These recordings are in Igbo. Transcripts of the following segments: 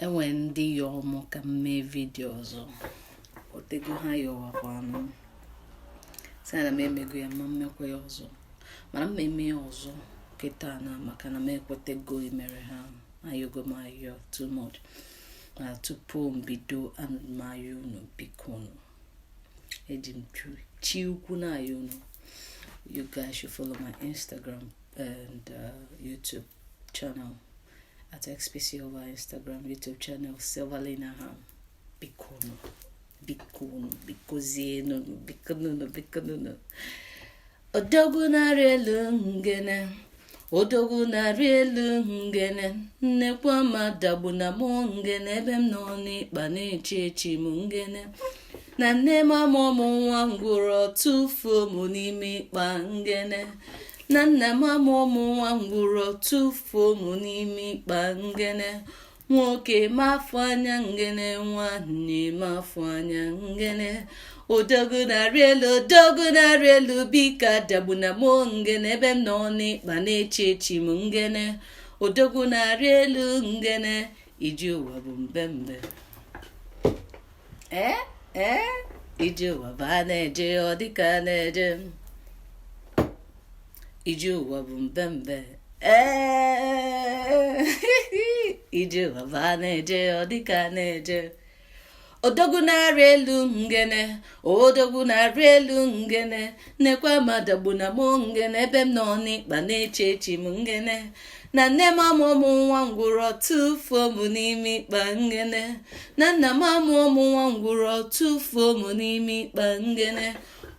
enwe ndị yọmụ ka mee vidio ọzọ otego ha yọwakwanụ si na m emego ya ma mmekwa ya ọzọ mana m eme ya ọzọ kịta na maka na m ekwetego imere ha ayọgo m ayọ too much na tupu mbido anụmayọ unu biko unu eji m chi ukwu na ayọ unu. You guys should follow my Instagram and YouTube channel at XPC over Instagram, YouTube channel, Silverlina Ham. Bikono. Odogu na rielu ngene, nnekwa madagbu na mụ ngene, ebe m nọ n'ịkpa na-echi echi m ngene. Na nne m amụmụ nwa ngwụrụ tufuo m n'ime ịkpa ngene. Na nna m amụmụ nwa ngwụrụ tufuo m n'ime ịkpa ngene. Nwoke mafụ anya ngene, nwanne mafụ anya ngene. Odogu na rielu bika dagbu na mụ ngene, ebe m nọ n'ịkpa na-echi echi m ngene. Odogu na rielu ngene, iji ụwa bụ mbembe. Ije ụwa bụ a na-eje ọ dịka na-eje. Ije ụwa bụ mbembe. Ije ụwa bụ a na-eje ọ dịka na-eje. Odogu na-arị elu ngene, nekwa madagbu na mụ ngene, ebe m nọ n'ịkpa na-eche echi m ngene. Na nne m amụmụ nwa ngwụrọ tufuo m n'ime ịkpa ngene. Na nna m amụmụ nwa ngwụrọ tufuo m n'ime ịkpa ngene.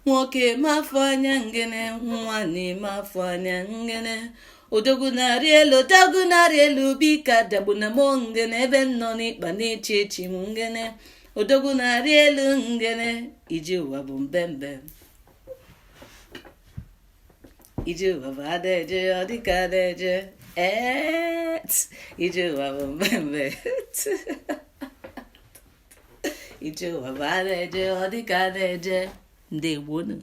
Nwoke mafụ anya ngene, nwanne mafụ anya ngene. Odogu na-arị elu bika dagbu na mụ ngene, ebe m nọ n'ịkpa na-eche echi m ngene. Odogu na-arị elu ngene, ije ụwa bụ mbembe. Ije ụwa bụ a na-eje ọ dịka na-eje. Ije ụwa bụ mbembe. Ije ụwa bụ a na-eje ọ dịka na-eje. Ndewonu.